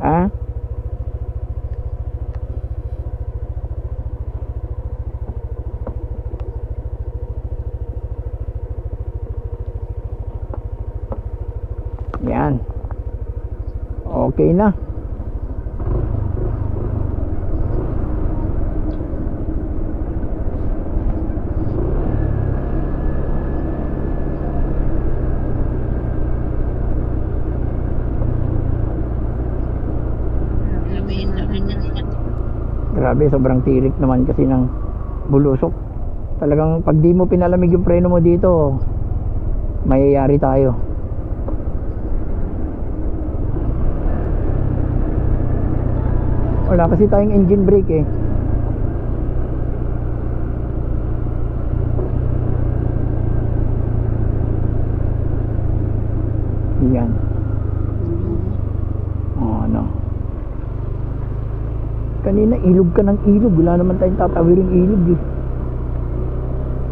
Ha? Yan. Okay na. Grabe, sobrang tirik naman kasi ng bulusok. Talagang pag di mo pinalamig yung preno mo dito, mayayari tayo. Wala kasi tayong engine brake eh. Yan. Oh, ano. Kanina ilog ka ng ilog. Wala naman tayong tatawiring ilog eh.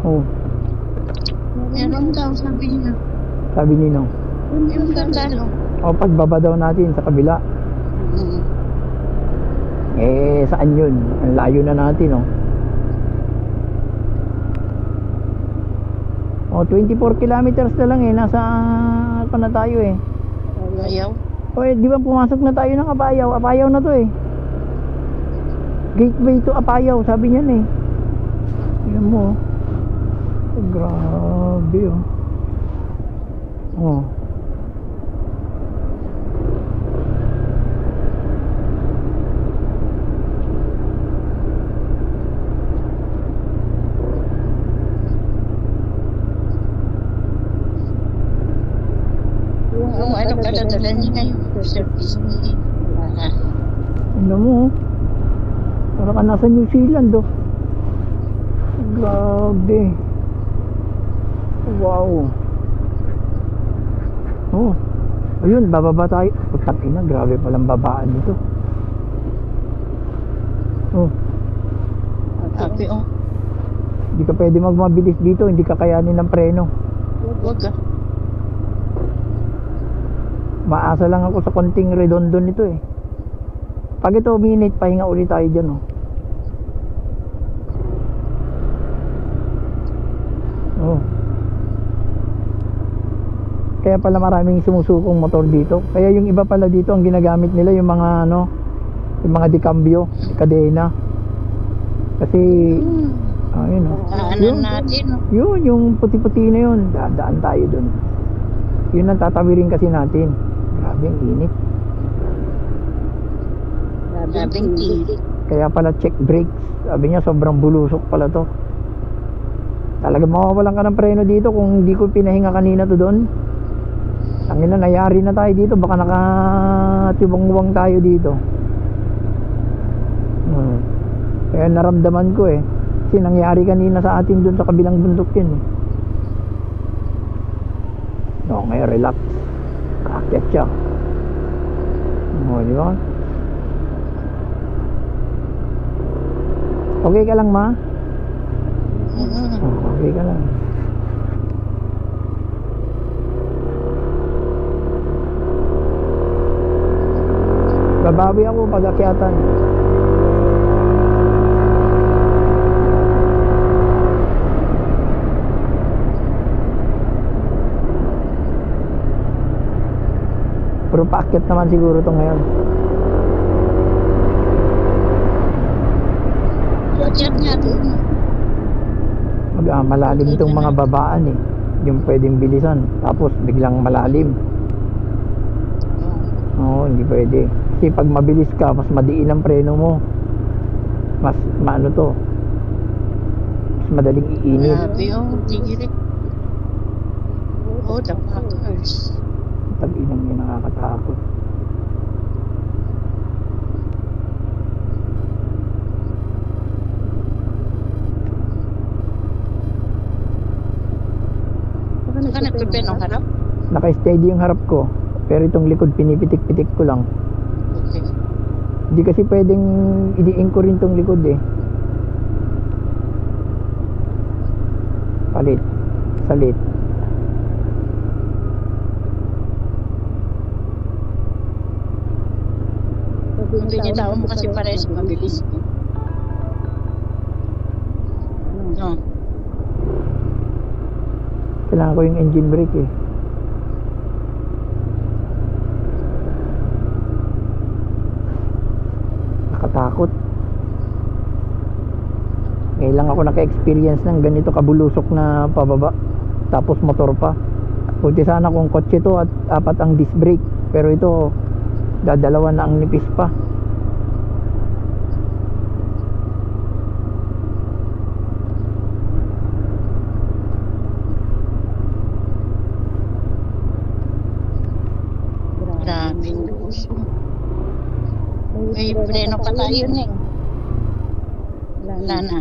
Oh. Meron daw, sabi niya. Sabi nino. Yung ganda, no? O pagbaba daw natin sa kabila. Eh saan yun? Ang layo na natin oh. Oh, 24 kilometers na lang eh. Nasa pa na tayo eh. Ayaw. O eh, di ba pumasok na tayo ng Apayaw? Apayaw na to eh. Gateway to Apayaw, sabi niyan eh. Tingnan mo oh. Oh, grabe oh. Oh. Yung ano kadadala niya ngayon, service niya. Ano mo oh. Para ka nasa New Zealand oh. Grabe. Wow. Oh. Ayun, bababa tayo. Putak ina, grabe palang babaan dito. Oh. Sabi, oh. Hindi ka pwede magmabilis dito, hindi ka kayanin ng preno. Huwag ah. Maasa lang ako sa konting redondo nito eh. Pag ito minute, pahinga ulit tayo dyan oh. Oh. Kaya pala maraming sumusukong motor dito. Kaya yung iba pala dito ang ginagamit nila yung mga ano, yung mga decambio, kadena. Kasi ayun oh. Daanan natin, oh. Yun, yung puti-puti na yun. Dadaan tayo dun. Yun ang tatawirin kasi natin. Grabe ang init. Grabing tirik. Kaya pala check brakes. Sabi niya sobrang bulusok pala to. Talaga mawawalan ka ng preno dito kung hindi ko pinahinga kanina to doon. Tangina, nayari na tayo dito. Baka nakatibang-wang tayo dito. Kaya naramdaman ko eh. Kasi nangyari kanina sa atin doon sa kabilang bundok yun eh. No, ngayon relax. Kaakyat siya. O, di ba? Okay ka lang, ma? Okay ka lang. Babawi ako pag akyatan. Pero paakyat naman siguro to ngayon. Akyat nga doon. Malalim itong mga babaan eh. Yung pwedeng bilisan. Tapos biglang malalim. Oo, hindi pwede. Kasi pag mabilis ka, mas madiin ang preno mo. Mas maano to. Mas madaling iinit. Grabe, oh. Tigirik. Oh, the fuckers. Tag-inang yun, nakakatakot. Saka nagpipen ang harap? Naka-steady yung harap ko. Pero itong likod, pinipitik-pitik ko lang. Okay. Hindi kasi pwedeng idiin ko rin itong likod eh. Palit. Salit. Binitawan mo kasi parehas mabilis. No. Kailangan ko yung engine brake eh. Nakatakot. Ngayon lang ako naka-experience ng ganito kabulusok na pababa. Tapos motor pa. Buti sana kung kotse to at apat ang disc brake. Pero ito, dadalawa na ang nipis pa. Grabe. May preno pa tayo eh. Wala na.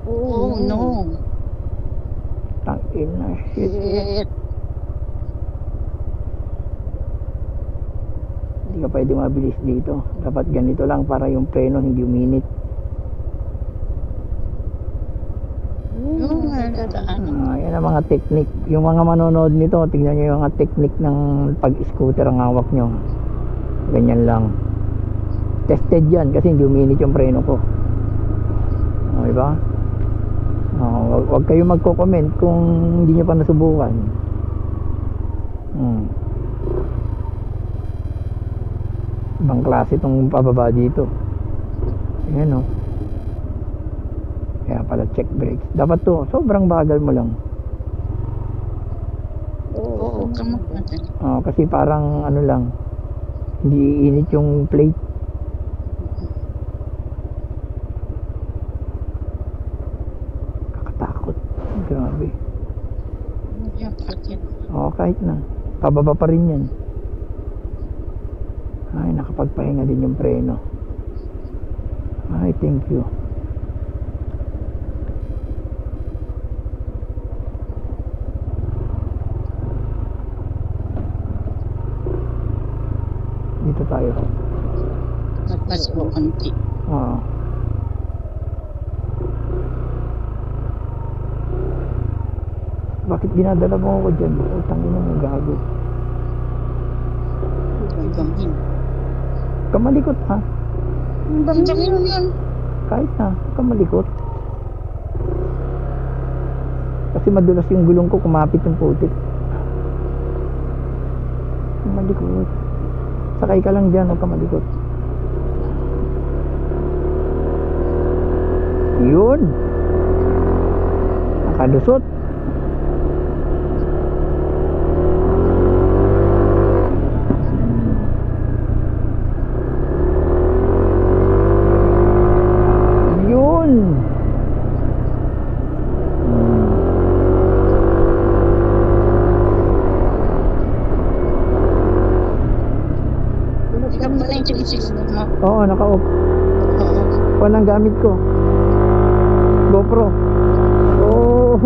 Oh no. Tangin na shit. Shit. Hindi ka pwede mabilis dito. Dapat ganito lang para yung preno hindi uminit. Yung nadaan. Yan ang mga technique. Yung mga manonood nito, tignan nyo yung mga technique ng pag-scooter ang hawak nyo. Ganyan lang. Tested yan kasi hindi uminit yung preno ko. Diba? Wag kayo magko-comment kung hindi nyo pa nasubukan. Ibang klase itong pababa dito. Ayan o. Kaya pala check brakes. Dapat to, sobrang bagal mo lang. Oo, kamot natin. Kasi parang ano lang, hindi init yung plate. Kakatakot. Grabe. Yan, pakit. Kahit na. Pababa pa rin yan. Ay, nakapagpahinga din yung preno. Ay, thank you. Dito tayo. Mas o konti. Bakit dinadala mo ako dyan? Utang ina mo, gago. Bangin. Kamalikot ha? Bangin yun. Kahit na, kamalikot. Kasi madulas yung gulong ko, kumapit yung putik. Kamalikot. Sakay ka lang dyan, huwag kamalikot. Yun! Nakalusot. Yun! Ikaw mo na yung chinisix mo. Oo, naka-off. Oo. Kung ang gamit ko. GoPro. Oh!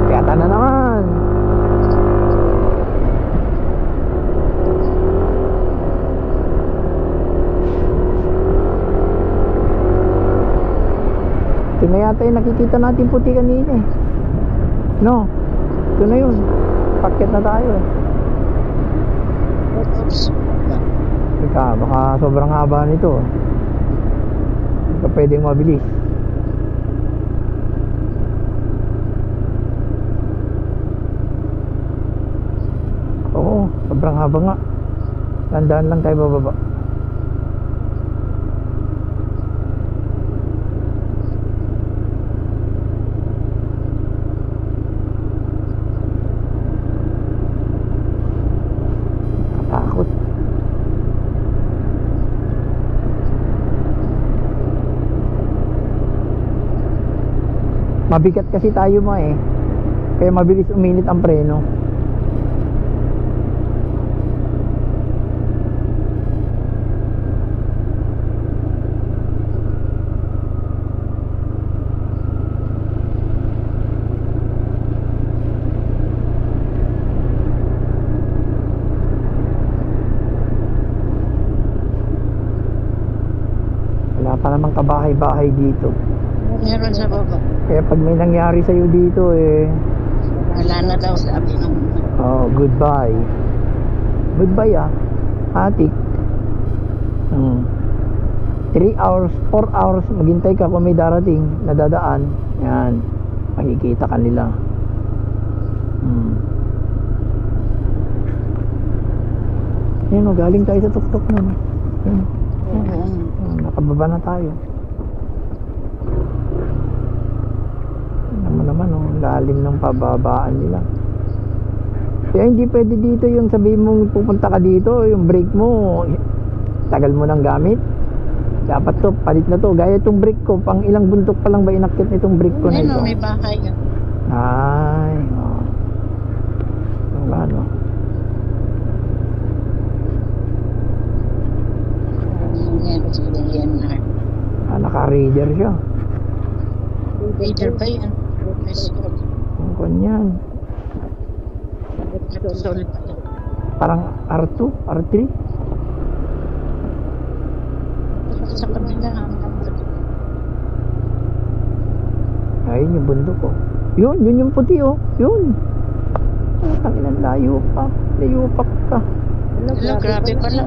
Kaya na naman. Ito na yata yung nakikita natin puti kanina eh. No? Ito na yun. Paket na tayo eh. Oops. Teka, baka sobrang haba nito. Hindi ka pwedeng mabilis. Oo, sobrang haba nga. Tandaan lang tayo bababa. Katakot. Mabigat kasi tayo mo eh. Kaya mabilis uminit ang preno. Wala pa namang kabahay-bahay dito. Meron sa baba. Kaya pag may nangyari sa'yo dito eh, Wala Wala na daw sabi ng Oh, goodbye. Goodbye Atik. 3 hours, 4 hours, maghintay ka kung may darating na dadaan. Yan. Makikita ka nila. Yan galing tayo sa tuktok na. Yan. Nakababa na tayo. Naman lalim ng pababaan nila. Kaya hindi pwede dito yung sabihin mong pupunta ka dito, yung brake mo tagal mo nang gamit. Dapat to, palit na to. Gaya itong brake ko, pang ilang bundok pa lang ba inakit nitong brake ko na ito? may bahay yan. Ay, ano? Naka-reader siya. Reader ba yan? Ang kanyan. Solid pa yan. Parang R2, R3. Sa kabila. Ayun yung bundok ko. Yun yung puti Yun. Tanginan, layo pa. Hello, grabe pala.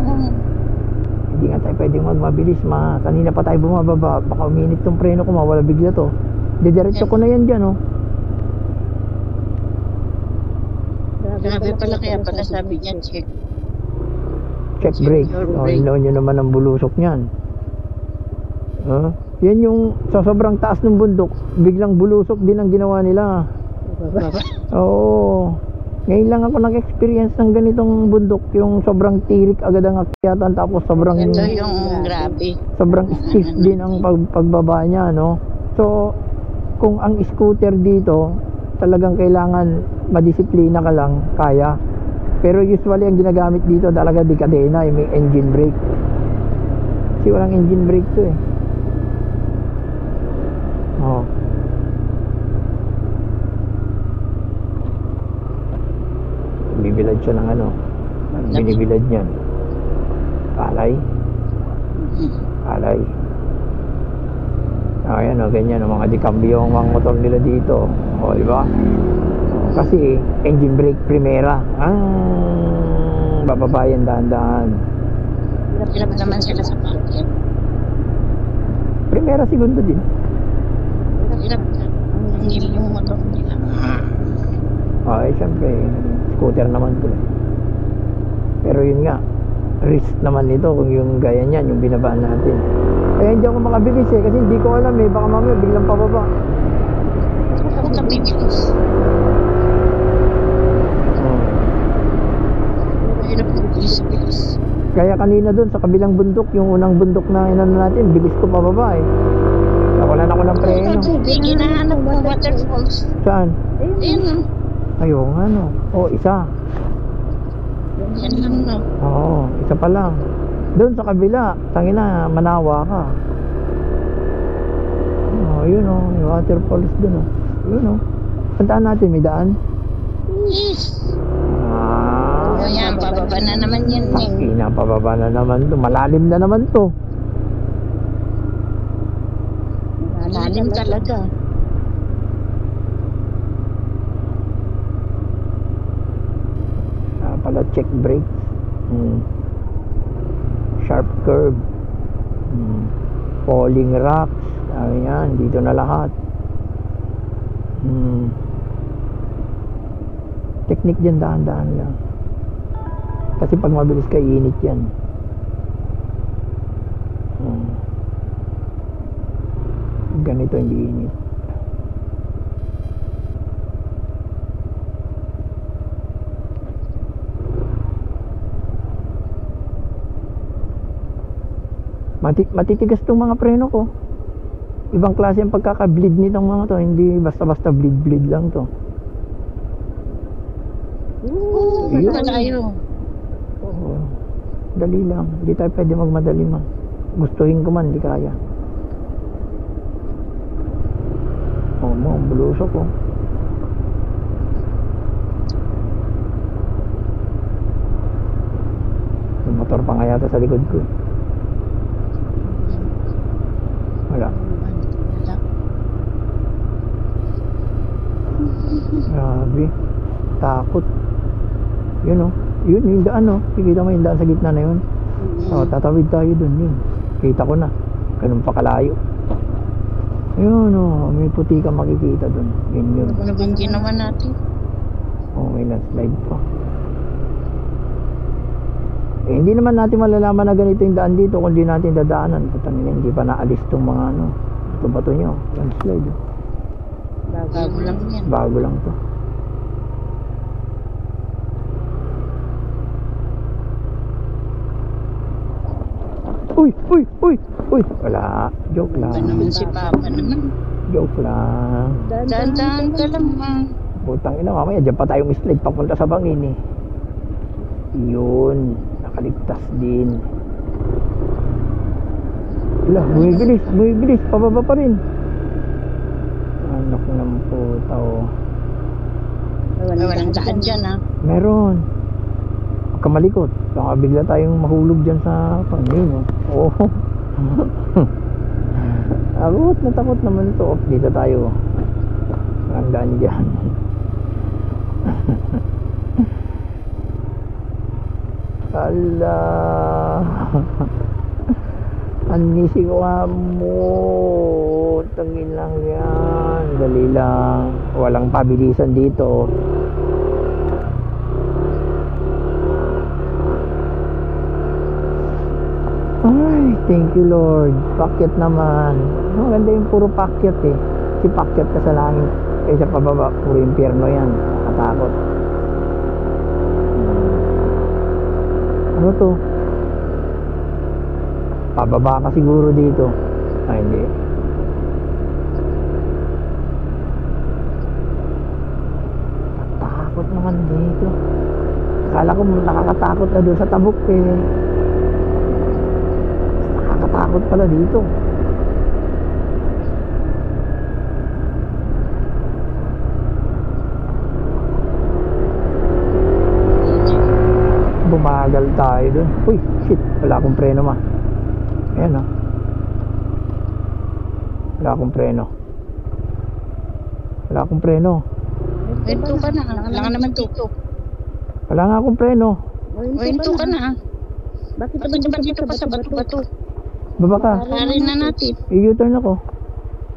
Hindi nga tayo pwedeng magmabilis. Kanina pa tayo bumababa. Baka uminit tong preno ko, mawala bigla to. Didiretso ko na yan dyan Grabe pala, kaya pala sabi niya check. Check brake. your brake. Ilaw nyo naman ang bulusok niyan. Yan yung sa sobrang taas ng bundok, biglang bulusok din ang ginawa nila. Oo. Ngayon lang ako nag-experience ng ganitong bundok, yung sobrang tirik agad ang akyatan, tapos sobrang Ito yung grabe. sobrang stiff din ang pagbaba niya, no? So, kung ang scooter dito, talagang kailangan madisiplina ka lang, kaya. Pero usually ang ginagamit dito talaga di kadena, may engine brake. Kasi walang engine brake to Bibilad siya ng binibilad niyan. Palay. Ayan ganyan ang mga dikambyo ang mga motor nila dito. Di ba? Kasi engine brake primera. Bababayan dahan-dahan. Hirap naman sila sa parking. Primera segundo din. Hirap yung motor nila. Siyempre scooter naman to. Pero yun nga, risk naman nito kung yung gaya niyan, yung binabaan natin. Kaya hindi ako makabilis kasi hindi ko alam baka mamaya biglang pababa. Huwag ka bibilis. Hirap ng bilis. Kaya kanina dun sa kabilang bundok, yung unang bundok na inano natin, bilis ko pababa Wala na ako ng preno. Ginahanap mo waterfalls. Saan? Ayun. Ayaw nga isa. Yan lang Isa pa lang. Doon sa kabila, tangina, manawa ka. Yun yung waterfalls doon Yun Puntaan natin, may daan. Yes. Yan, pababa na naman yan Pababa na naman to. Malalim na naman to. Malalim talaga. Pala check brakes. Sharp curve. Falling rocks. Ayan, dito na lahat. Technique dyan, dahan-dahan lang. Kasi pag mabilis ka, iinit yan. Ganito hindi init. Matitigas tong mga preno ko. Ibang klase ang pagkaka-bleed nitong mga to. Hindi basta-basta bleed lang to. Basta tayo. Dali lang. Hindi tayo pwede magmadali man. Gustuhin ko man, hindi kaya. Bulusok Yung motor pa nga yata sa likod ko. Wala. Grabe. Takot. Yun oh. Yun yung daan oh. Kikita mo yung daan sa gitna na yun. Oh, tatawid tayo dun yun. Kita ko na. Ganun pa kalayo. Ayun oh. May puti ka makikita dun. Yun yun. Nabingin naman natin. Oh, may landslide pa. Eh, hindi naman natin malalaman na ganito yung daan dito kung di natin dadaanan. Putang ina, hindi pa naalis tong mga ano. Bato-bato nyo. Landslide oh. Bago lang yan. Bago lang to. Uy! Uy! Uy! Uy! Wala. Joke Ba lang. naman si Papa naman. Joke lang. Dahan-dahan ka lang ma. Putang ina, mamaya dyan pa tayo mislide papunta sa bangin eh. Yun. Nakaligtas din. Wala, bumibilis. Bumibilis. Pababa pa rin. Anak ng puta oh. Walang daan dyan ha. Meron. Huwag ka malikot. Baka bigla tayong mahulog dyan sa pangin. Oh. Takot naman ito. Dito tayo. Ang daan dyan. Allah. Anisi ko mo. Tangin lang yan. Dali lang. Walang pabilisan dito. Ay, thank you Lord. Pakyat naman. Maganda yung puro pakyat eh. Si pakyat ka sa langit. Kaysa pababa, puro impyerno yan. Katakot. Ano to? Pababa ka siguro dito. Ay, hindi. Katakot naman dito. Akala ko nakakatakot na doon sa tabok eh. Nakakatakot pala dito. Bumagal tayo dun. Uy, shit. Wala akong preno ma. Ayan o. Wala akong preno. Wala akong preno. Wento ka na. Wala ka naman dito. Wala nga akong preno. Wento ka na. Bakit ba dito pa sa bato-bato? Baba ka. Parin na natin. I-U-turn ako.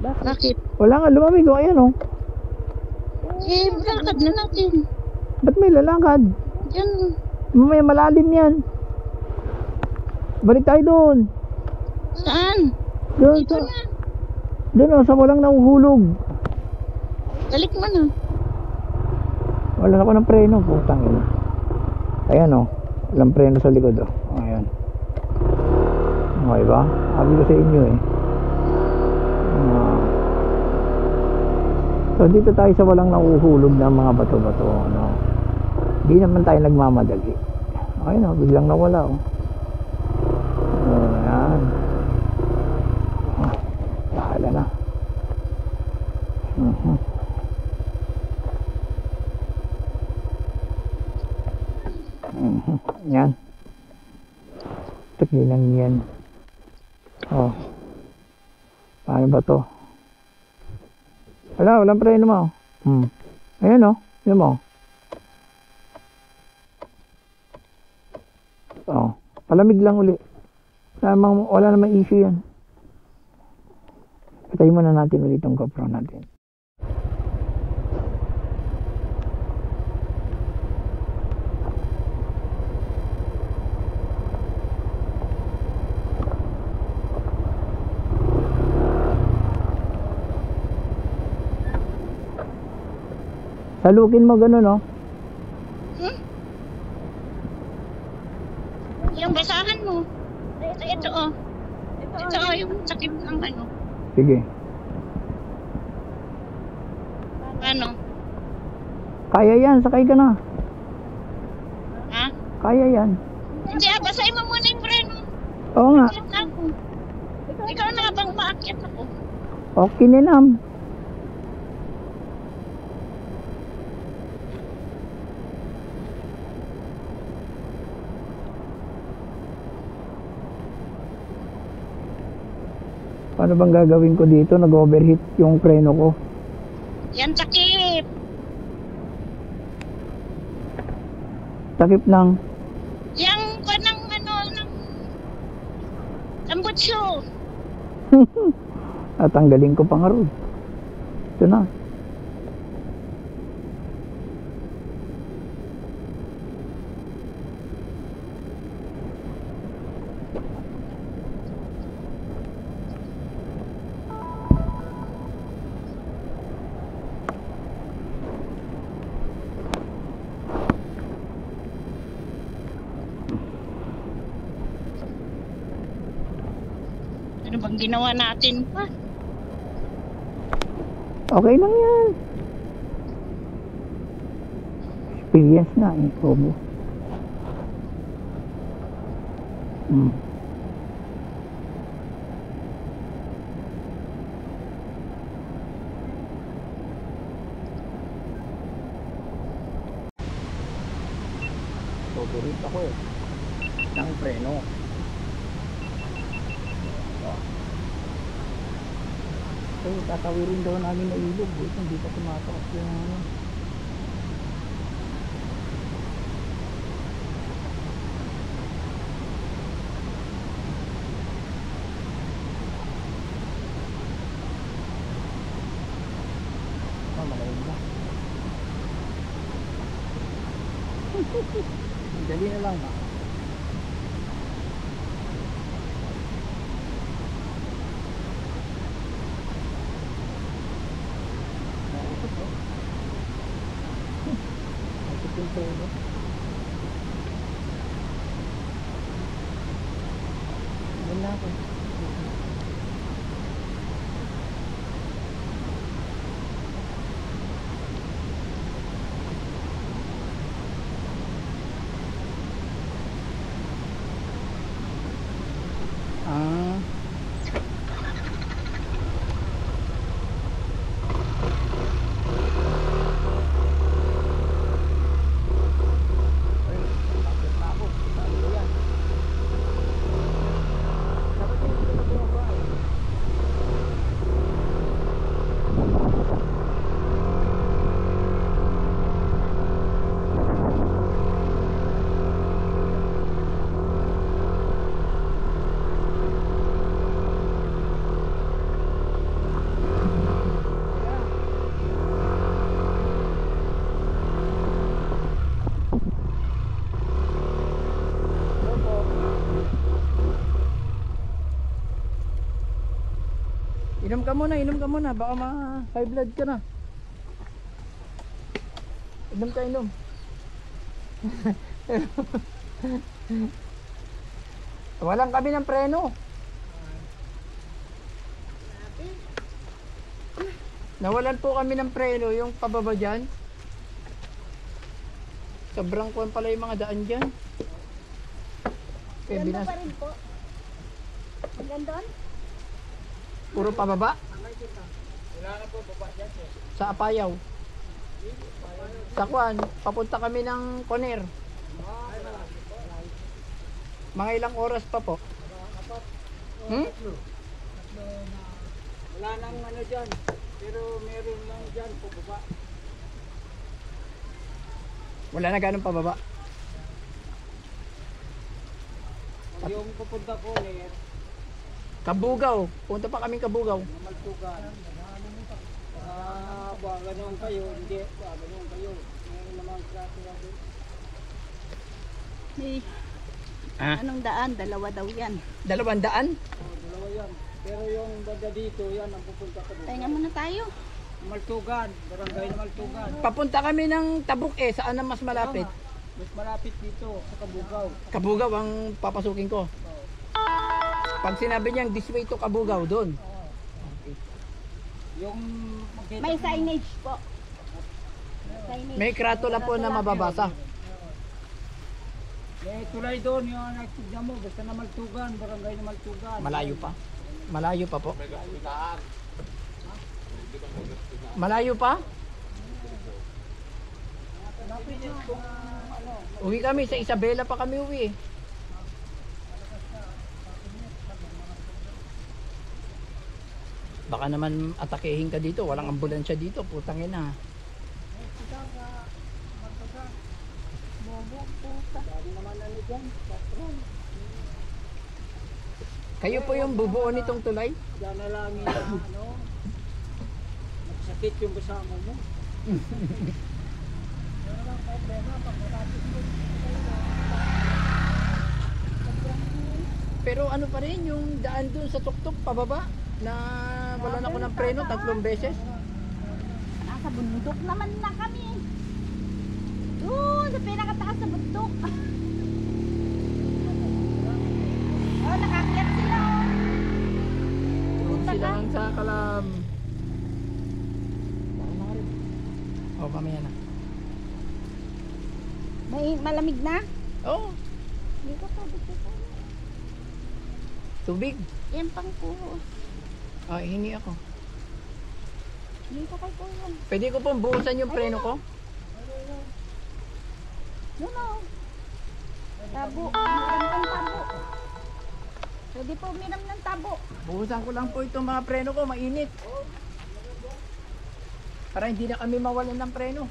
Bakit? Wala nga, lumamig o. Ayan o. Eh, lakad na natin. Ba't may lalakad? Yan. Mamaya malalim yan. Balik tayo doon. Saan? Doon Dito sa... na. Doon o, sa walang nahuhulog. Balik mo na. Wala na ako ng preno. Putang ina. Ayan o. Walang preno sa likod o. Ayan. Okay ba? Sabi ko sa inyo eh. So dito tayo sa walang nahuhulog na mga bato-bato. No? Hindi naman tayo nagmamadali. Ayun o. Biglang nawala o. Ayan. Bahala na. Yan. Tagi lang yan. Oh. Paano ba to? Wala, walang preno mo. Ayan o. Yan mo. Oh. Palamig lang uli. Wala namang issue yan. Patayin muna natin ulit itong GoPro natin. Salukin mo ganun, no? Yung basahan mo. Ito oh. Ito oh, yung sakit ng ano. Sige. Ano? Kaya yan, sakay ka na. Ha? Kaya yan. Hindi ah, basahin mo muna yung preno. Oo nga. Ikaw na bang maakyat ako? Okay ninam. Paano bang gagawin ko dito? Nag-overheat yung preno ko. Yan sakit. Takip ng... Yang kanang ano, ng tambutso. At tanggalin ko pa nga ron. Ito na. Ano bang ginawa natin pa? Okay lang yan. Experience na eh. Obo. Favorite ako eh. Ng preno. Eh, tatawirin daw namin na ilog. Hindi pa tumataas yung ano. Malayo na. Dali na lang ba? Wala ko. Inom ka muna, baka ma-high blood ka na. Inom. Walang kami ng preno. Nawalan po kami ng preno, yung pababa dyan. Sobrang kuwan pala yung mga daan dyan. Kaya Ganda pa rin po. Hanggang doon? Puro pababa? Wala na po, baba dyan eh. Sa Apayaw. Sa kuwan, papunta kami ng Coner. Mga ilang oras pa po? Wala nang ano dyan, pero meron lang dyan po baba. Wala na ganun pababa. Yung pupunta ko eh, Kabugaw. Punta pa kaming Kabugaw. Maltugan. Ganun kayo, hindi. Ganun kayo. Meron namang klase na doon. Anong daan? Dalawa daw yan. 200? Dalawa yan. Pero yung banda dito, yan ang pupunta ko doon. Tahinga muna tayo. Maltugan, barangay na Maltugan. Papunta kami ng Tabuk saan ang mas malapit? Mas malapit dito, sa Kabugaw. Kabugaw ang papasukin ko. Pag sinabi niyang this way to Kabugaw, doon. Yung May signage po. Signage. May kratula po na mababasa. may tulay doon, yung nakikita mo, basta na Maltugan, barangay na Maltugan. Malayo pa. Malayo pa po. Malayo pa? Uwi kami sa Isabela pa kami uwi. Baka naman atakehin ka dito, walang ambulansya dito, putang ina. Tabo, pusa. Dami naman ano dyan, patron. Kayo po yung bubuo nitong tulay? Diyan na lang yung ano, nagsakit yung kasama mo. Wala lang problema, pag matapos mo. Pero ano pa rin yung daan dun sa tuktok pababa na wala na ko ng preno 3 beses. Nasa bundok naman na kami. Doon, sa pinakataas sa bundok. Oh, nakakyat sila. Doon sila lang sa Kalam. Oh, mamaya na. May malamig na? Oh, Hindi ko pa dito. tubig. Yan pang kuho. Ah, hingi ako. Hindi ko kay kuho. Pwede ko pong buhusan yung preno ko? No. Tabo. Meron pang tabo. Pwede po uminom ng tabo. Buhusan ko lang po itong mga preno ko, mainit. Para hindi na kami mawalan ng preno.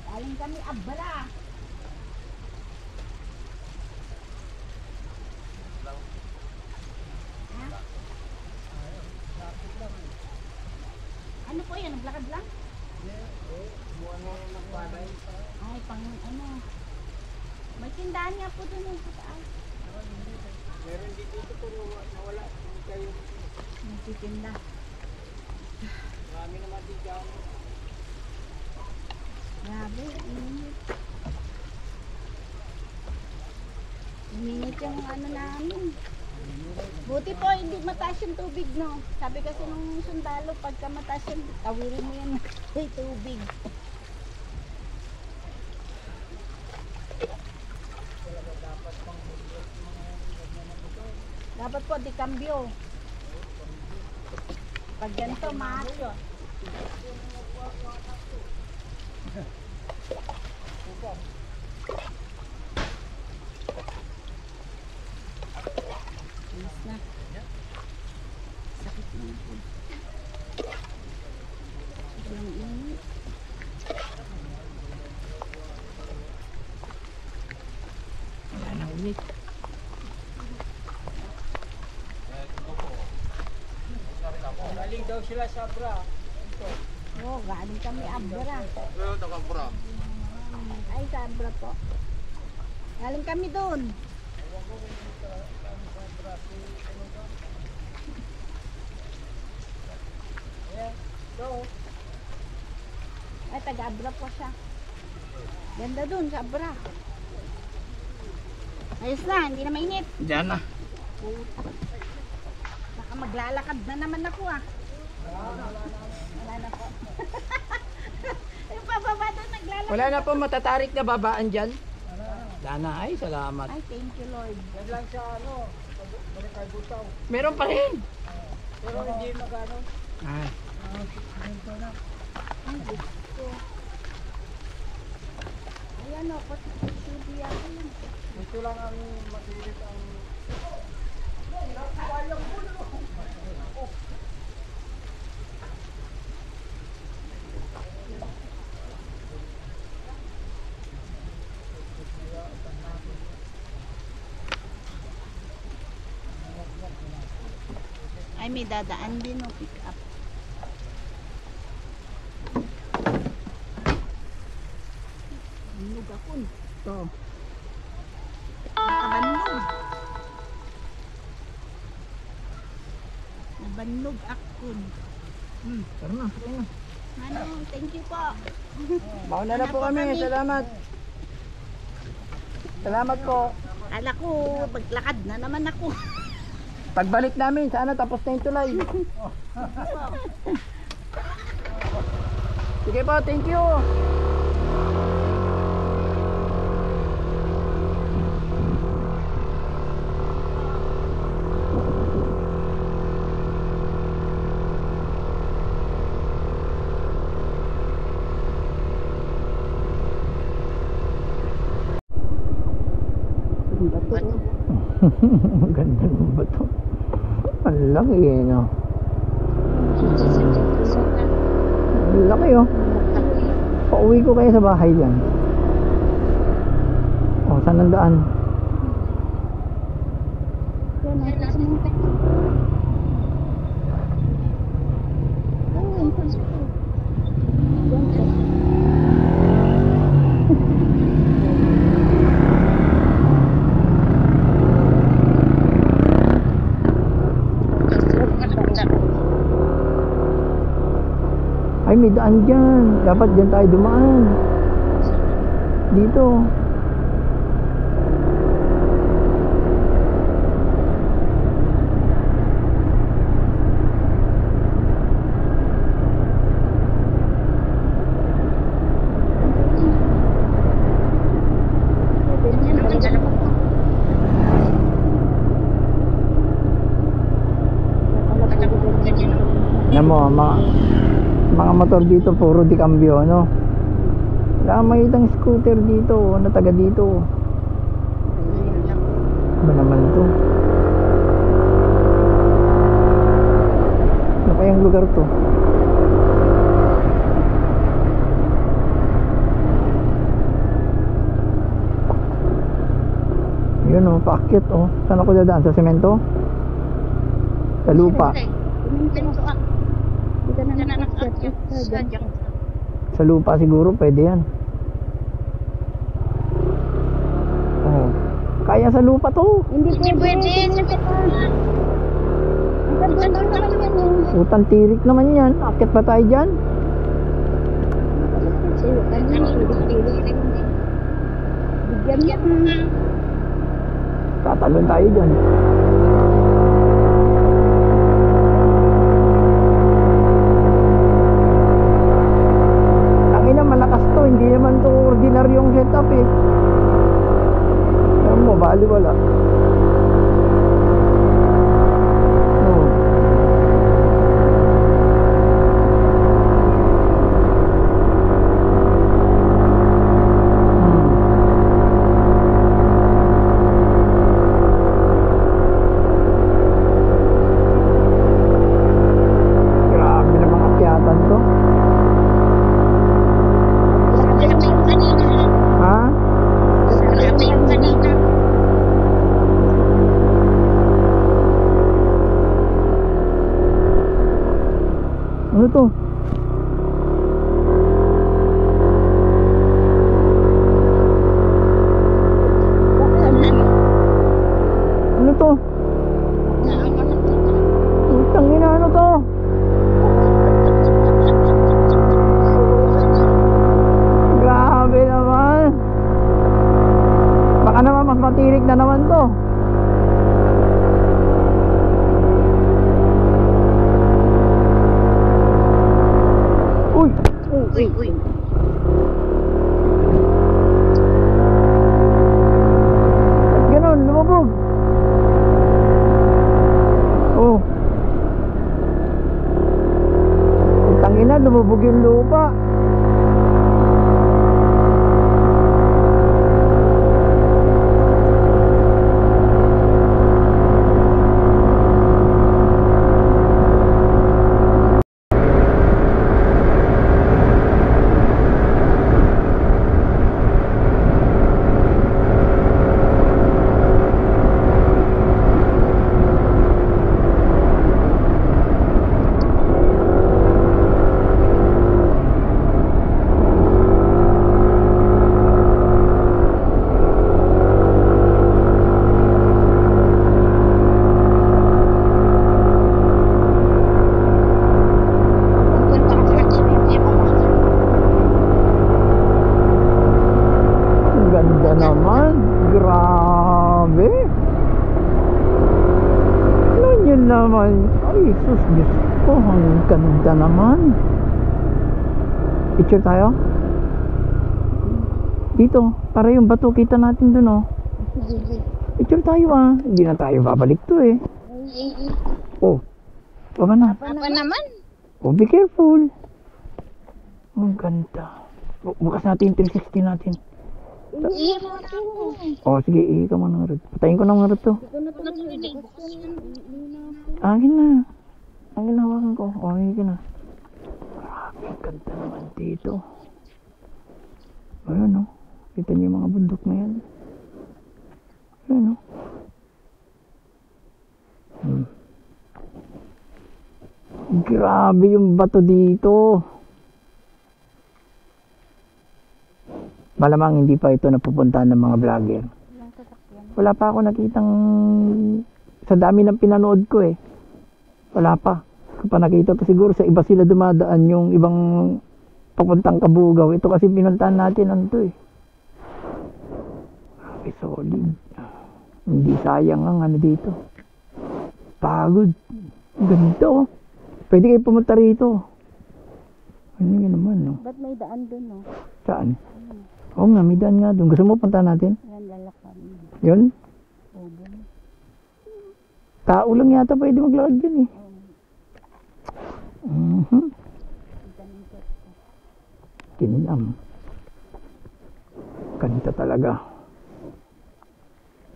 Galing kami abala. Ha? Ano po yan? Naglakad lang? Ay, pang ano. May tindahan nga po dun yung sa taas. Meron din dito pero nawala. Hindi kayo, Nagtitinda. marami naman din dyan. Grabe, init. Init yung ano namin. Buti po, hindi mataas yung tubig, no? Sabi kasi nung sundalo, pagka mataas yung, tawirin mo yan may tubig. Dapat po, di cambio. Pag ganito, macho. Alis na. Sakit na ako. Sobrang init. Wala nang ulit. Galing daw sila sa bra. Oh, galing kami Abra. Ay, sa Abra po. Galing kami doon. Ay, taga-Abra po siya. Ganda doon sa Abra. Ayos na, hindi na mainit. Diyan na. Baka maglalakad na naman ako ah. Wala na po. Yung pababa doon naglalakad. Wala na po matatarik na babaan dyan. Wala na. Ay, salamat. Ay, thank you Lord. Yan lang sa ano, Barangay Butaw. Meron pa rin. Pero hindi magano. Ay. Ganito na. Ay, gusto. Ayan o, pati ako yun. Ito lang ang masulit ang Ay, may dadaan din o, pick up. Banog ako. Ito. Nakabanog. Nabanog ako. Tara na. Tara na. Ano, thank you po. Mauna na po kami. Salamat. Salamat po. Kala ko, maglakad na naman ako. Pagbalik namin, sana tapos na yung tulay. Sige po, thank you. Ganda ng bato. Ang laki eh, no? kayo. Pauwi ko kayo sa bahay dyan. O, saan ang daan? Yan, nasa mga oh, ang pansin ko. Yan siya. Ay, may daan dyan. Dapat dyan tayo dumaan. Dito. Alam mo, mga motor dito puro di cambio, no? Wala kang makitang scooter dito na taga dito. Ba naman to? Ano kayang lugar to? Yun oh, paakyat oh. Saan ako dadaan? Sa semento? Sa lupa? Sa lupa siguro pwede yan. Oh. Kaya sa lupa to. Hindi pwede. Ang ganda naman yan eh. Utang tirik naman yan. Akit pa tayo dyan. Bigyan mo. Tatalon tayo dyan. Malakas to, hindi naman to ordinaryong setup eh. Alam mo, bali wala. Oh. Grabe naman akyatan to. Ha? Ano to? Ano to? Utang ina, ano to? Grabe naman. Baka naman mas matirik na naman to. Uy! Uy. Ba't ganun? Lumabog. Oh. Utang ina, lumabog yung lupa. Ganda naman. Grabe. Ano yun naman? Ay, sus, Diyos ko. Ang ganda naman. Picture tayo? Dito. Para yung bato kita natin dun, oh. Picture tayo, ah. Hindi na tayo babalik to, eh. Oh. Baka na. Apa naman? Oh, be careful. Ang ganda. Bukas natin yung 360 natin. Iya mo to. Oh, sige, ka mo ng rod. Patayin ko ng rod to. Angin na. Angin na hawakan ko. Oh, higit na. Grabe. Ganda naman dito. Ayun oh. Kita niyo yung mga bundok na yan. Ayun oh. Grabe yung bato dito. Malamang hindi pa ito napupuntahan ng mga vlogger. Ilang sasakyan. Wala pa ako nakitang sa dami ng pinanood ko eh. Wala pa. Kung pa nakita pa siguro sa iba sila dumadaan yung ibang papuntang Kabugaw. Ito kasi pinuntahan natin ano to eh. Grabe solid. Hindi sayang ang ano dito. Pagod. Ganda oh. Pwede kayo pumunta rito. Ano yun naman no? Ba't may daan dun, no? Saan? Oo nga, may daan nga doon. Gusto mo punta natin? Yan, lalakad. Yun? Obo. Tao lang yata pwede maglakad dyan eh. Kinam. Ganda talaga.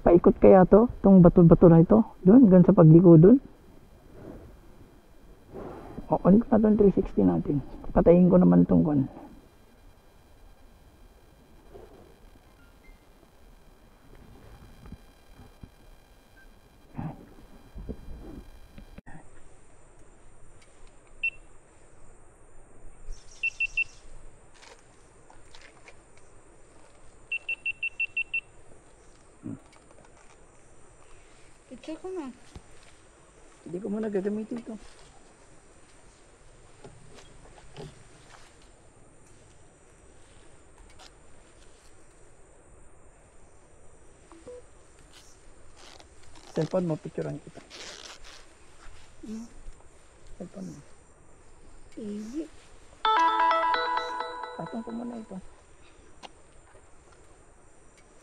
Paikot kaya to? Itong bato-bato na ito? Doon? Gan sa pagliko doon? O, ano ko na itong 360 natin? Patayin ko naman itong kon. Picture ko na. Hindi ko muna gagamitin ito. Cellphone mo, picturean kita. Cellphone mo. Easy. Patong ko muna ito.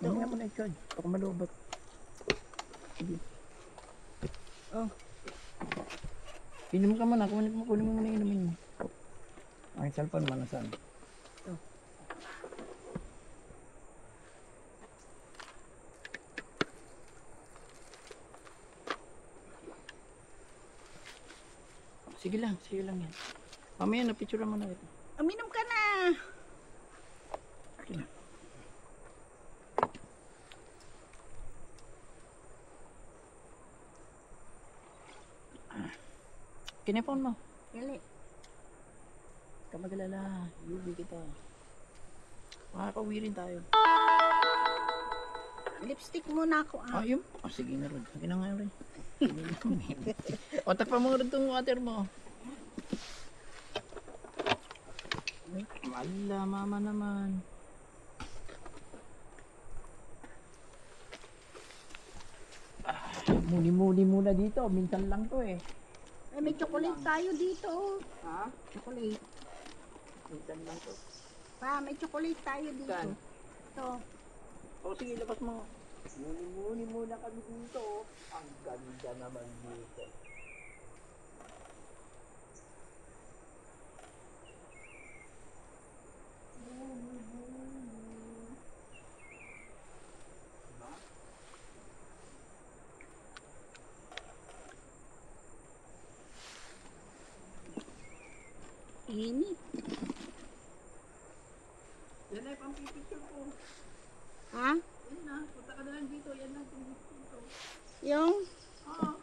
Hindi na mo na i-charge. Baka malubot. Sige. Oh. Inom ka muna. Kunin mo muna inumin mo. Ang cellphone mo nasaan? Ito. Sige lang yan. Mamaya na picture mo na ito. Uminom ka na. Okay na. Kinepon mo. Dali. Ka magalala. Yubi kita. Makakauwi rin tayo. Lipstick muna ako. Yun. Sige na rin. Sige na nga rin. Otak pa mo rin itong water mo. Wala, mama naman. Muli-muli muna dito. Minsan lang to eh. Ay, may chocolate tayo dito. Ha? Chocolate. Minsan lang to. Pa, may chocolate tayo dito. Saan? Ito. O sige, labas mo. Muli-muli muna kami dito. Ang ganda naman dito. Init. Yan ay pampipicture ko. Ha? Yan na, punta ka na lang dito. Yan na, dito. Yung? Oo.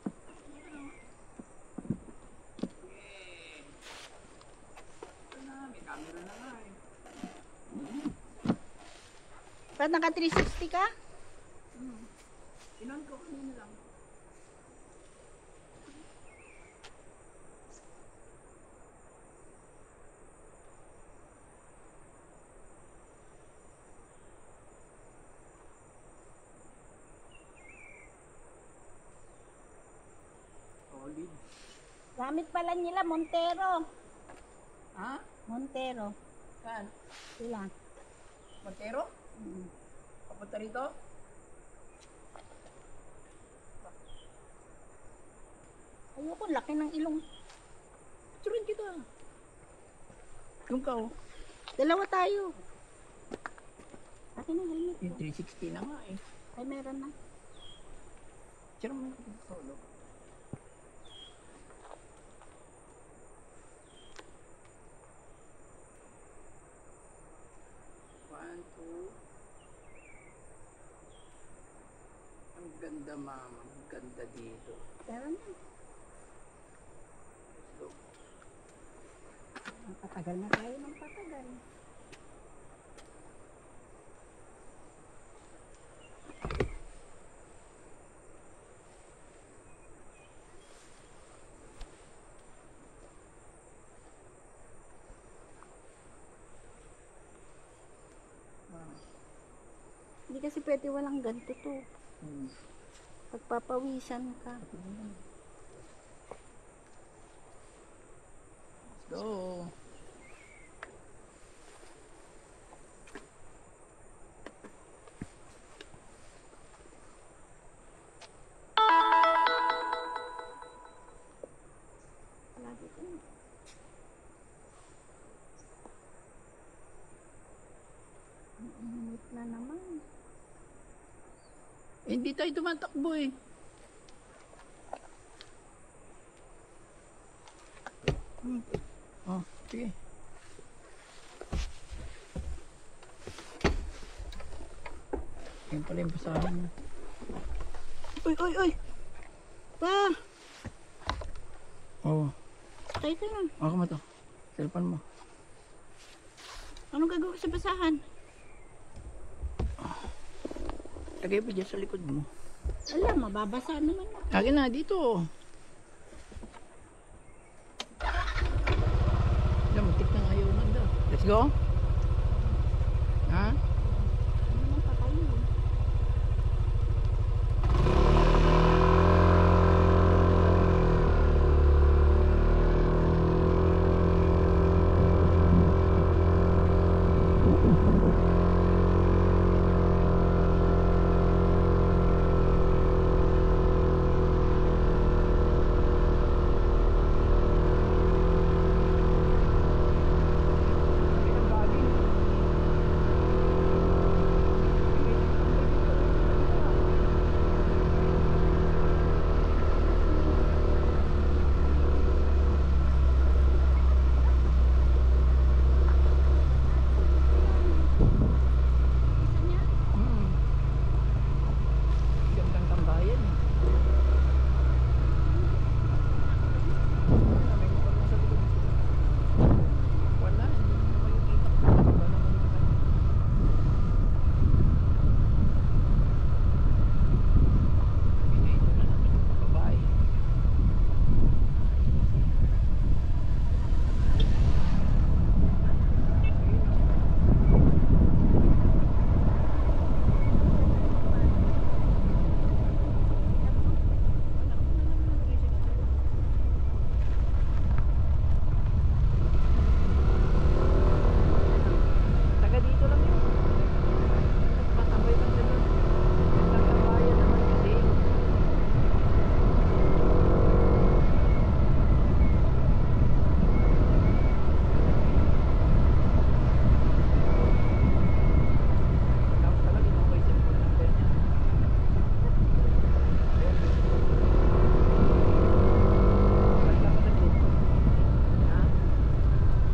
May camera na nga eh. Ba't naka 360 ka? Inon ko kanina lang. Solid. Gamit pala nila Montero. Ha? Montero. Saan? Sila. Montero? Papunta rito? Ayoko, laki ng ilong. Picturean kita. Yung ka oh. Dalawa tayo. Akin na helmet ko. Yung 360 na nga eh. Ay, meron na. Picture mo yung solo. mama. Ang ganda dito. Tara na. Patagal na tayo ng patagal. Hindi kasi pwede walang ganito to. Pagpapawisan ka. Let's go. Lagi ko. Ang init na naman. Eh, hindi tayo tumatakbo eh. Oh, sige. Yan pala yung basahan mo. Uy, uy, uy! Pa! Oh, Tayo ka na. ako mo to. Cellphone mo. Anong gagawin sa basahan? Lagay pa dyan sa likod mo. Alam, mababasa naman. Akin na, dito. Alam, matik na ayaw na. Let's go. Ha? Ano naman pa tayo? Gandang tambayan. Wala, hindi mo makikita kung ano ba naman yung ano. Ito na naman yung babae. Taga dito lang yun. Patambay lang dito. Nagtatambayan naman kasi. Tapos talaga yung mga cellphone number niya. Balik ka pa saglit. Ha?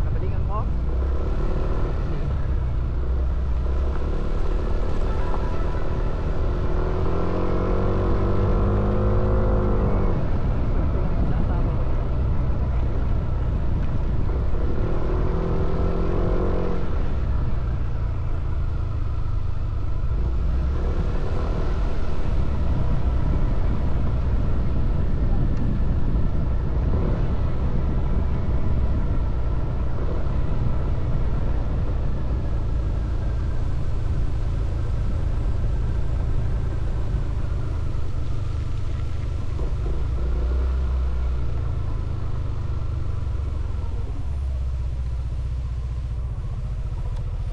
Nabalikan mo? Swerte lang yung sa asawa ko.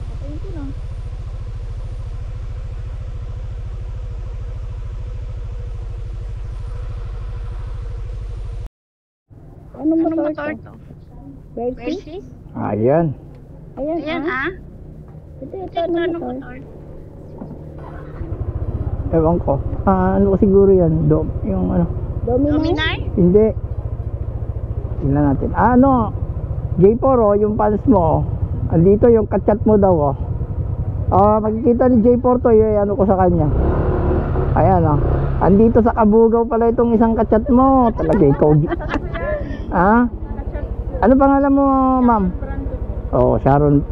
Patayin ko lang. Anong motor to? Mercy? Ayan. Ayan, Ito, ano motor? Ewan ko. Ano ko siguro yan? Yung ano. Dominar? Hindi. Tingnan natin. Ano? J4 oh, yung pants mo. Andito yung kachat mo daw oh. Makikita ni J4 to yung ano ko sa kanya. Ayan oh. Andito sa Kabugaw pala itong isang kachat mo. Talaga ikaw. Ha? Ano pangalan mo, ma'am? Oh, Sharon.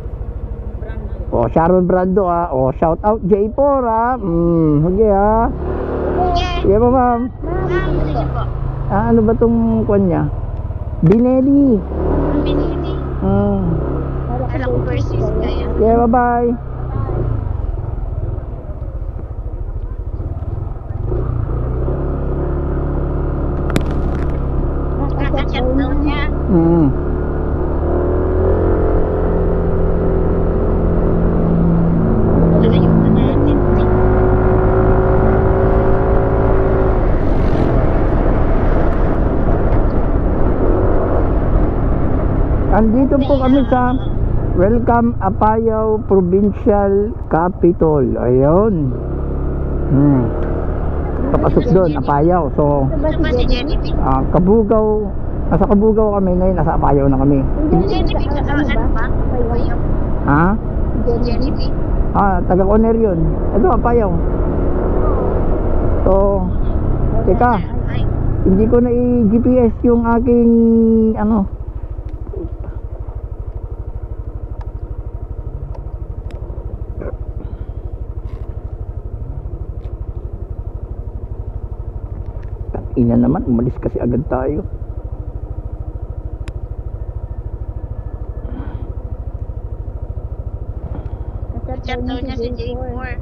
Oh, Sharon Brando ah. Oh, shout out J4 ah. Okay ah. Sige po, ma'am. Sige po. Ah, ano ba tong kwan niya? Binelli. Binili. Alang versus kaya. Okay, bye-bye. Nakachat daw niya. Ayun na natin. Andito po kami sa Welcome Apayao Provincial Capital. Ayun. Papasok doon, Apayao. So, Ito ba si Jennifer? Kabugaw. Nasa Kabugaw kami ngayon, nasa Apayao na kami. Jennifer, ano ba? Ayun. Ha? Jennifer. Taga-Conner yun. Ito, Apayao. So, teka, Ay, hindi ko na i-GPS yung aking ano. Ina naman, umalis kasi agad tayo. chat daw niya si J4.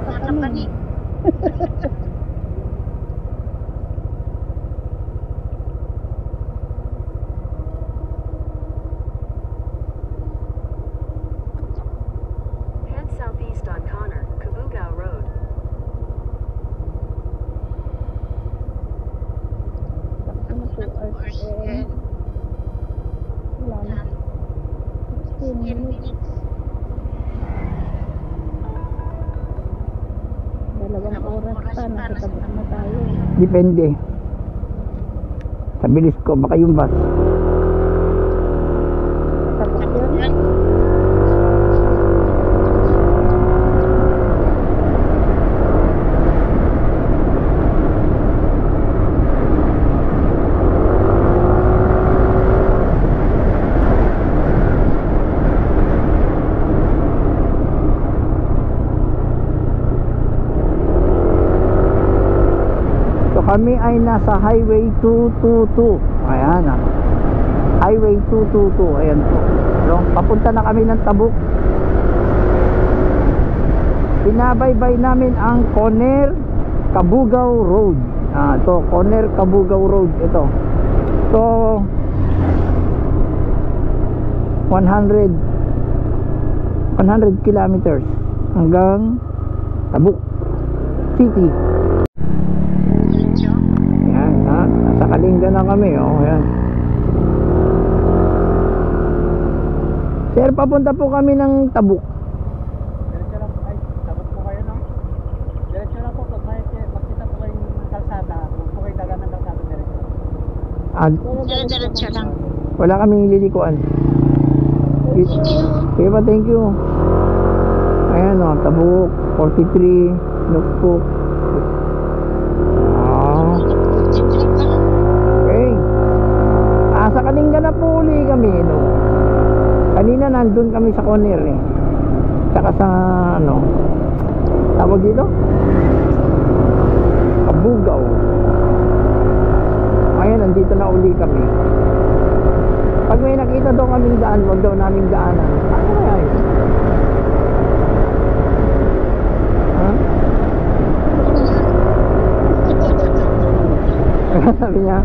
Nakapani. Head southeast on Connor, Kabugao Road. Dalawang oras pa, nakatabot na tayo. Depende. Sa bilis ko, baka yung bus. Tapos yun. Kami ay nasa Highway 222. Ayan ah. Highway 222. Ayan po. So, papunta na kami ng Tabuk. Binabaybay namin ang Conner Kabugaw Road. Ito, Conner Kabugaw Road. Ito. So, 100 kilometers hanggang Tabuk City. Yan, nasa Kalinga na kami, oh, yan. Sir, papunta po kami ng Tabuk. Diretso lang po. Ay, tabot po kayo, no? Diretso lang po. Pag makita po kayo ng kalsada, huwag po kayo dagan ng kalsada diretso. Diretso lang. Wala kaming lilikuan. Okay pa, thank you. Ayan, oh, Tabuk 43 Nukpuk. Okay. Sa Kalinga na po uli kami, no. Kanina nandun kami sa Conner eh. Saka sa ano, tawag dito? Kabugaw. Ngayon nandito na uli kami. Pag may nakita daw kaming daan, wag daw naming daanan. Ano kaya yun? Sabi niya,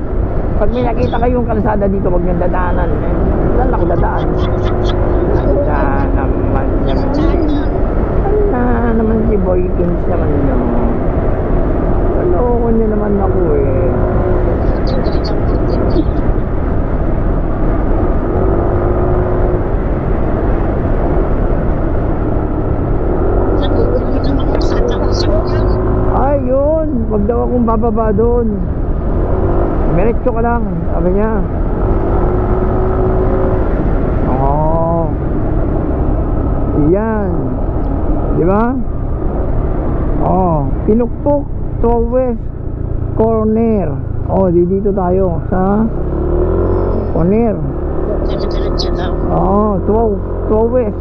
pag may nakita kayong kalsada dito, wag niyong dadaanan. Saan ako dadaan? Saan naman naman si Boy Kings naman yun. Kaloko niya naman ako eh. Ay, yun. Wag daw ako mong bababa doon. Diretso ka lang, sabi niya. Oo. Yan. Di ba? Oo. Pinukpok to west corner. Oo, dito tayo sa corner. Oo, to west.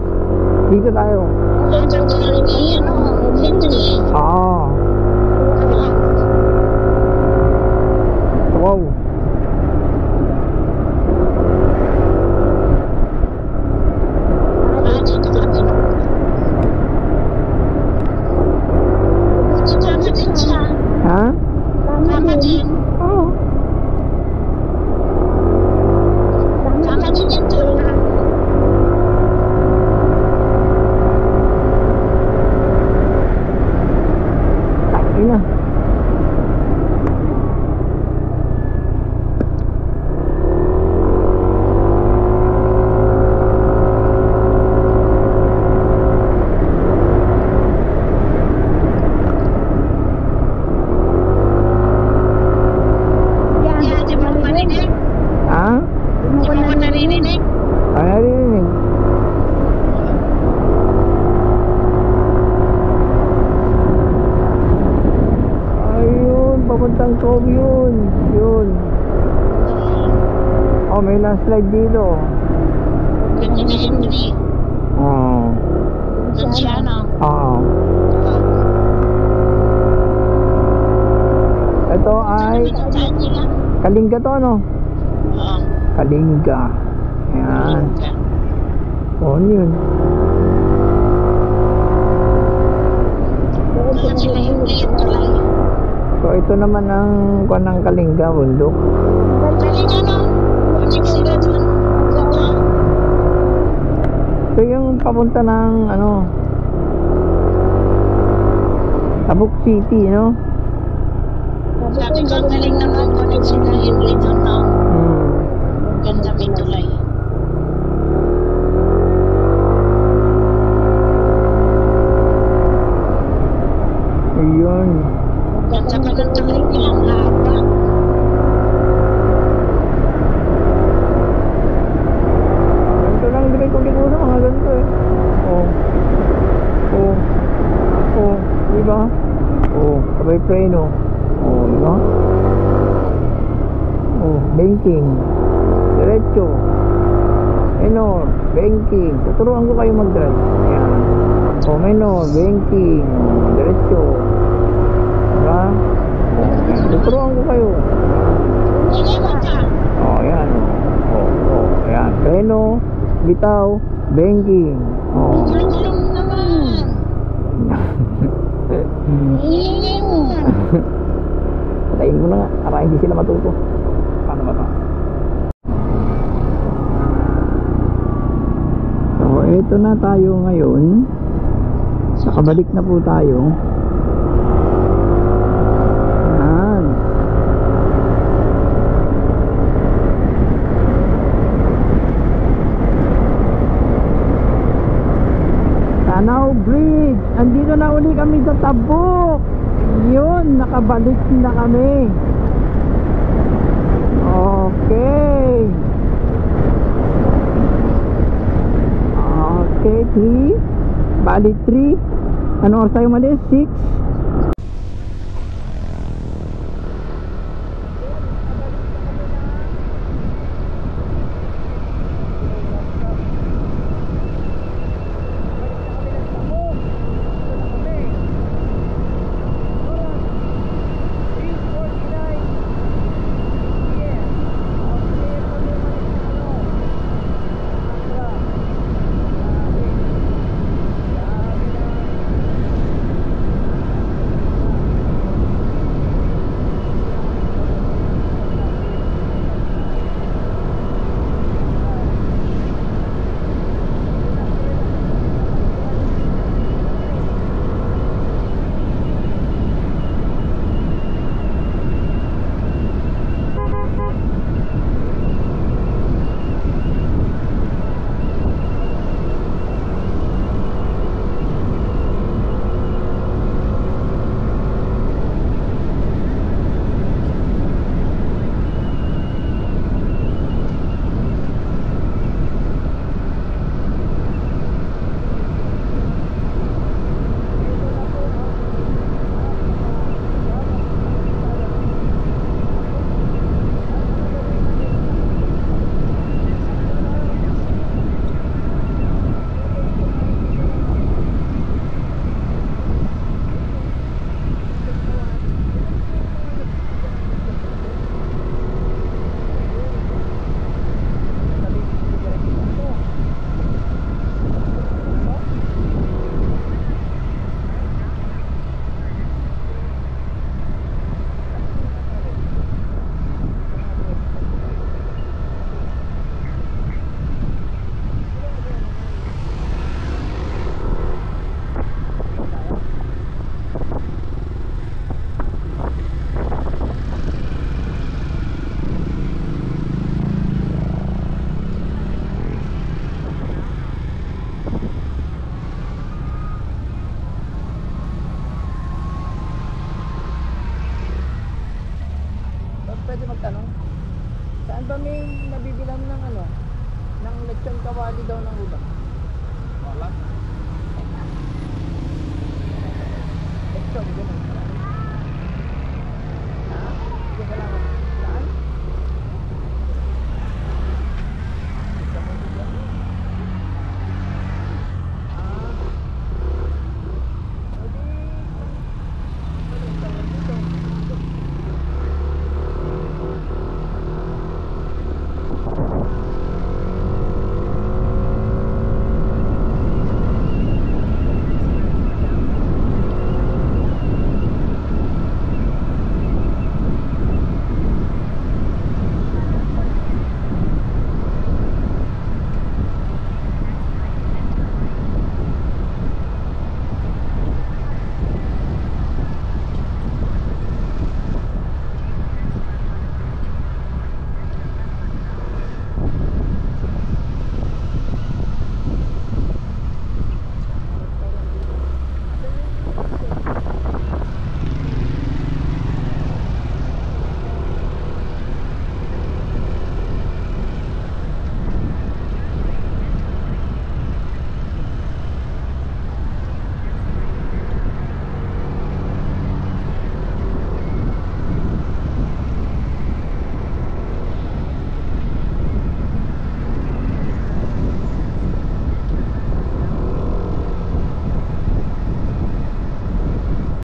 Dito tayo. Oo. Wow. Ha? Tama din. Oo. Tama din yan doon. Taki na. Yan, di mo marinig. Ha? Di mo ko narinig. Ay, narinig. Ayun, papuntang Cove yun. Yun. Oh, may landslide dito. Oo. Doon siya, no? Oo. Ito ay Saan sila? Kalinga to, ano? Oo. Kalinga. Ayan. Oh, ano yun? Saan sila yung liit tulay? So, ito naman ang kuwan ng Kalinga, bundok. Kalinga, no? Project sila doon. Ito yung papunta ng, ano, Tabuk City, no? Sabi ko, galing naman. Connect sila Henry doon, no? Hmm. Ganda may tulay. Ayun. Ganda pa ng tulay nilang haba. Ganito lang, hindi kayo siguro mga ganito eh. Oh. Oh. Oh. Diba? Oh. Sabay preno. Oh, diba? Oh, banking. Diretso. Minor, banking. Tuturuan ko kayo mag-drive. Ayan. Oh, minor, banking. Oh, diretso. Diba? Oh, ayan. Tuturuan ko kayo. Oh, ayan. Oh, oh, ayan. Preno, bitaw, banking. Oh. Tulong naman. Hihingi mo. Patayin mo na nga, para hindi sila matuto. Paano ba ito? So, eto na tayo ngayon. Nakabalik na po tayo. Yan. Tanaw Bridge. Andito na uli kami sa Tabuk. Yun, nakabalik na kami. Okay. Okay, 3. Bali 3. Ano oras tayo malis? 6. lechon kawali daw ng ulam. Wala. Lechon, ganun.